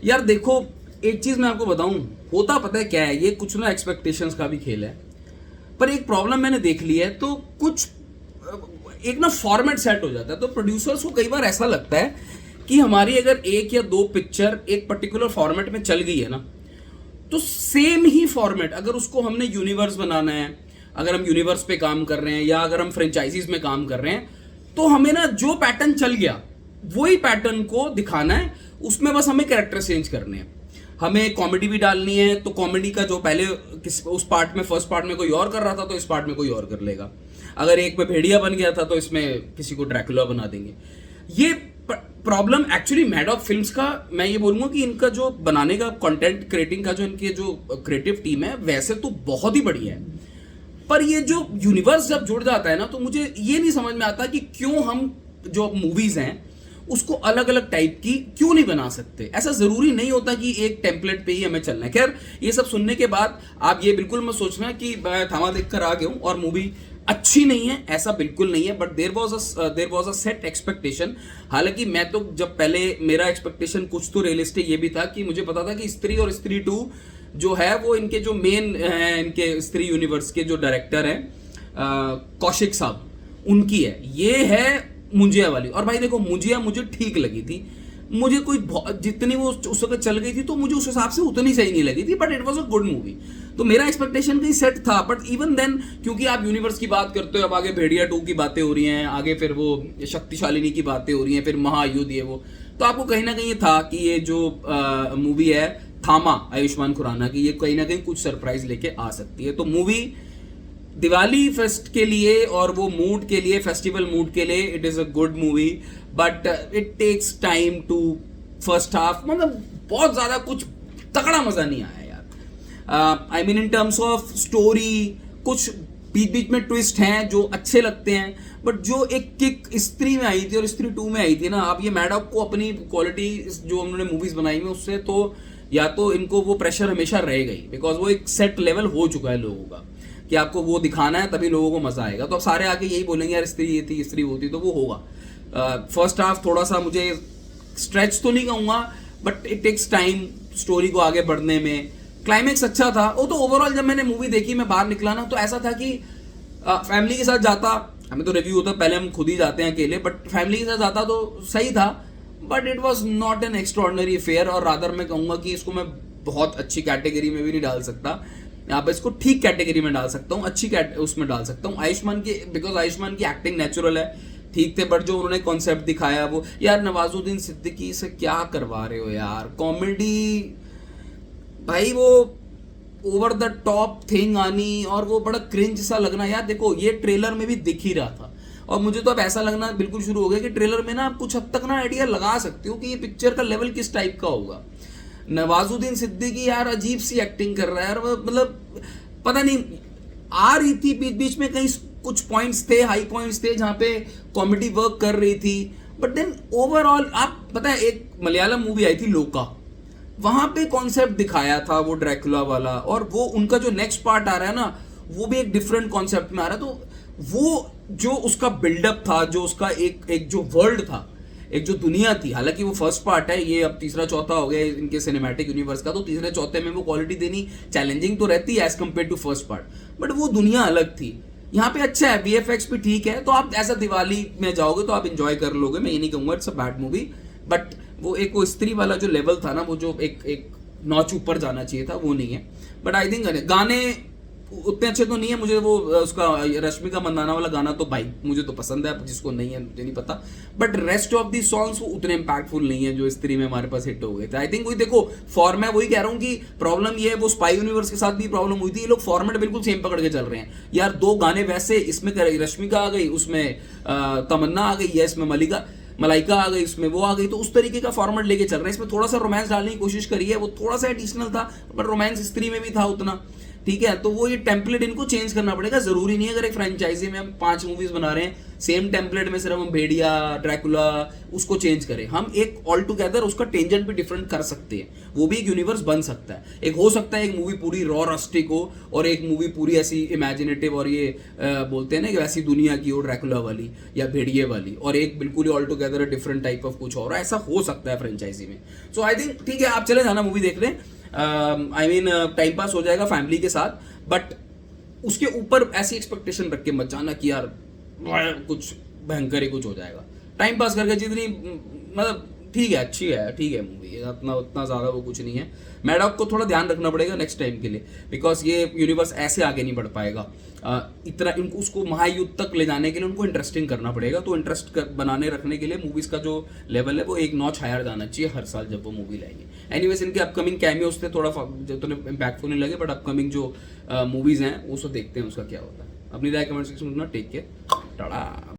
यार देखो, एक चीज मैं आपको बताऊं, होता पता है क्या है, ये कुछ ना एक्सपेक्टेशंस का भी खेल है। पर एक प्रॉब्लम मैंने देख ली है, तो कुछ एक ना फॉर्मेट सेट हो जाता है, तो प्रोड्यूसर्स को कई बार ऐसा लगता है कि हमारी अगर एक या दो पिक्चर एक पर्टिकुलर फॉर्मेट में चल गई है ना, तो सेम ही फॉर्मेट अगर उसको हमने यूनिवर्स बनाना है, अगर हम यूनिवर्स पे काम कर रहे हैं या अगर हम फ्रेंचाइजीज में काम कर रहे हैं, तो हमें ना जो पैटर्न चल गया वही पैटर्न को दिखाना है। उसमें बस हमें कैरेक्टर चेंज करने हैं, हमें कॉमेडी भी डालनी है, तो कॉमेडी का जो पहले उस पार्ट में फर्स्ट पार्ट में कोई और कर रहा था तो इस पार्ट में कोई और कर लेगा। अगर एक में भेड़िया बन गया था तो इसमें किसी को ड्रैकुला बना देंगे। ये प्रॉब्लम एक्चुअली मैडॉक फिल्म्स का, मैं ये बोलूंगा कि इनका जो बनाने का कंटेंट क्रिएटिंग का जो इनके जो क्रिएटिव टीम है वैसे तो बहुत ही बढ़िया है, पर ये जो यूनिवर्स जब जुड़ जाता है ना, तो मुझे ये नहीं समझ में आता कि क्यों हम जो मूवीज हैं उसको अलग अलग टाइप की क्यों नहीं बना सकते। ऐसा जरूरी नहीं होता कि एक टेम्पलेट पे ही हमें चलना है। खैर, ये सब सुनने के बाद आप ये बिल्कुल मत सोचना कि मैं थामा देखकर आ गया हूं और मूवी अच्छी नहीं है, ऐसा बिल्कुल नहीं है। But there was a set expectation. हालांकि मैं तो जब पहले मेरा एक्सपेक्टेशन कुछ तो रियलिस्टिक ये भी था कि मुझे पता था कि स्त्री और स्त्री 2 जो है वो इनके जो मेन हैं, इनके स्त्री यूनिवर्स के जो डायरेक्टर हैं कौशिक साहब, उनकी है। ये है मुंजिया वाली। और भाई देखो, मुंजिया मुझे ठीक लगी थी, मुझे कोई जितनी वो उस वक्त चल गई थी तो मुझे उस हिसाब से उतनी सही नहीं लगी थी, but it was a good movie. तो मेरा एक्सपेक्टेशन कहीं सेट था, बट इवन देन क्योंकि आप यूनिवर्स की बात करते हो, अब आगे भेड़िया 2 की बातें हो रही हैं, आगे फिर वो शक्तिशालिनी की बातें हो रही हैं, फिर महायुद्ध ये वो, तो आपको कहीं ना कहीं था कि ये जो मूवी है थामा आयुष्मान खुराना की, ये कहीं ना कहीं कुछ सरप्राइज लेके आ सकती है। तो मूवी दिवाली फेस्ट के लिए और वो मूड के लिए, फेस्टिवल मूड के लिए, it is a good movie, but it takes time to first half, मतलब बहुत ज्यादा कुछ तगड़ा मजा नहीं आया यार। I mean in terms of story, कुछ बीच बीच में ट्विस्ट हैं जो अच्छे लगते हैं, बट जो एक किक स्त्री में आई थी और स्त्री 2 में आई थी ना, आप ये मैडॉक को अपनी क्वालिटी जो उन्होंने मूवीज बनाई में उससे तो या तो इनको वो प्रेशर हमेशा रहेगा ही, बिकॉज वो एक सेट लेवल हो चुका है लोगों का कि आपको वो दिखाना है तभी लोगों को मजा आएगा। तो अब सारे आके यही बोलेंगे यार स्त्री ये थी, स्त्री वो थी, तो वो होगा। फर्स्ट हाफ थोड़ा सा मुझे स्ट्रेच तो नहीं कहूंगा, but it takes time story को आगे बढ़ने में। क्लाइमेक्स अच्छा था वो। तो ओवरऑल जब मैंने मूवी देखी, मैं बाहर निकला ना, तो ऐसा था कि फैमिली के साथ जाता, हमें तो रिव्यू होता पहले हम खुद ही जाते हैं अकेले, बट फैमिली के साथ जाता तो सही था, but it was not an extraordinary fair. और रादर मैं कहूंगा कि इसको मैं बहुत अच्छी कैटेगरी में भी नहीं डाल सकता, यहाँ पे इसको ठीक कैटेगरी में डाल सकता हूँ, अच्छी उसमें डाल सकता हूँ। आयुष्मान की, बिकॉज आयुष्मान की एक्टिंग नेचुरल है, ठीक थे, बट जो उन्होंने कॉन्सेप्ट दिखाया वो, यार नवाजुद्दीन सिद्दीकी से क्या करवा रहे हो यार, कॉमेडी भाई, वो ओवर द टॉप थिंग आनी और वो बड़ा क्रिंज सा लगना। यार देखो, ये ट्रेलर में भी दिख ही रहा था, और मुझे तो अब ऐसा लगना बिल्कुल शुरू हो गया कि ट्रेलर में ना आप कुछ हद तक ना आइडिया लगा सकते हो कि ये पिक्चर का लेवल किस टाइप का होगा। नवाजुद्दीन सिद्दीकी यार अजीब सी एक्टिंग कर रहा है यार, मतलब पता नहीं, आ रही थी बीच बीच में कहीं कुछ पॉइंट्स थे, हाई पॉइंट्स थे जहां पे कॉमेडी वर्क कर रही थी, बट देन ओवरऑल आप पता है, एक मलयालम मूवी आई थी लोका, वहां पे कॉन्सेप्ट दिखाया था वो ड्रैकुला वाला, और वो उनका जो नेक्स्ट पार्ट आ रहा है ना, वो भी एक डिफरेंट कॉन्सेप्ट में आ रहा है। तो वो जो उसका बिल्डअप था, जो उसका एक जो वर्ल्ड था, एक जो दुनिया थी, हालांकि वो फर्स्ट पार्ट है, ये अब तीसरा चौथा हो गया इनके सिनेमैटिक यूनिवर्स का, तो तीसरे चौथे में वो क्वालिटी देनी चैलेंजिंग तो रहती है as compare to first part, but वो दुनिया अलग थी। यहाँ पे अच्छा है, वीएफएक्स भी ठीक है, तो आप ऐसा दिवाली में जाओगे तो आप इंजॉय कर लोगे, मैं ये नहीं कहूंगा it's a bad movie, but वो एक वो स्त्री वाला जो लेवल था ना, वो जो एक नॉच ऊपर जाना चाहिए था, वो नहीं है। बट आई थिंक गाने उतने अच्छे तो नहीं है, मुझे वो उसका रश्मिका मंदाना वाला गाना तो भाई मुझे तो पसंद है, जिसको नहीं है मुझे नहीं पता, but rest of the songs वो उतने इंपैक्टफुल नहीं है जो स्त्री में हमारे पास हिट हो गए थे। आई थिंक वही देखो, फॉर्म मैं वही कह रहा हूँ कि प्रॉब्लम ये है, वो स्पाई यूनिवर्स के साथ भी प्रॉब्लम हुई थी, ये लोग फॉर्मेट बिल्कुल सेम पकड़ के चल रहे हैं यार, 2 गाने वैसे, इसमें रश्मिका आ गई, उसमें तमन्ना आ गई, या इसमें मलाइका आ गई, इसमें वो आ गई, तो उस तरीके का फॉर्मेट लेके चल रहे हैं। इसमें थोड़ा सा रोमांस डालने की कोशिश करी है, वो थोड़ा सा एडिशनल था, बट रोमांस स्त्री में भी था उतना, ठीक है, तो वो ये टेम्पलेट इनको चेंज करना पड़ेगा। जरूरी नहीं है अगर एक फ्रेंचाइजी में हम 5 मूवीज बना रहे हैं, सेम टेम्पलेट में सिर्फ हम भेड़िया, ड्रैकुला उसको चेंज करें। हम एक ऑल टुगेदर उसका टेंजेंट भी डिफरेंट कर सकते हैं, वो भी एक यूनिवर्स बन सकता है। एक हो सकता है एक मूवी पूरी रॉ रस्टिक हो और एक मूवी पूरी ऐसी इमेजिनेटिव और ये बोलते हैं ना कि वैसी दुनिया की हो, ड्रैकुला वाली या भेड़िए वाली, और एक बिल्कुल ही all together different type of कुछ और, ऐसा हो सकता है फ्रेंचाइजी में। सो आई थिंक ठीक है, आप चले जाना मूवी देख लें। आई मीन टाइम पास हो जाएगा फैमिली के साथ, बट उसके ऊपर ऐसी एक्सपेक्टेशन रख के मत जाना कि यार कुछ भयंकर ही कुछ हो जाएगा। टाइम पास करके जितनी मतलब ठीक है, अच्छी है, ठीक है मूवी, उतना उतना ज़्यादा वो कुछ नहीं है। मैडॉक को थोड़ा ध्यान रखना पड़ेगा नेक्स्ट टाइम के लिए, बिकॉज ये यूनिवर्स ऐसे आगे नहीं बढ़ पाएगा। इतना इनको उसको महायुद्ध तक ले जाने के लिए उनको इंटरेस्टिंग करना पड़ेगा। तो इंटरेस्ट बनाने रखने के लिए मूवीज़ का जो लेवल है वो एक नॉच हायर जाना चाहिए हर साल जब वो मूवी लाएंगे। एनीवेज इनके अपकमिंग कैमियोज थे, थोड़ा जो तो इम्पैक्टफुल नहीं लगे, बट अपकमिंग जो मूवीज़ हैं वो सब देखते हैं उसका क्या होता है। अपनी राय कमेंट सेक्शन में टेक केयर, टाटा।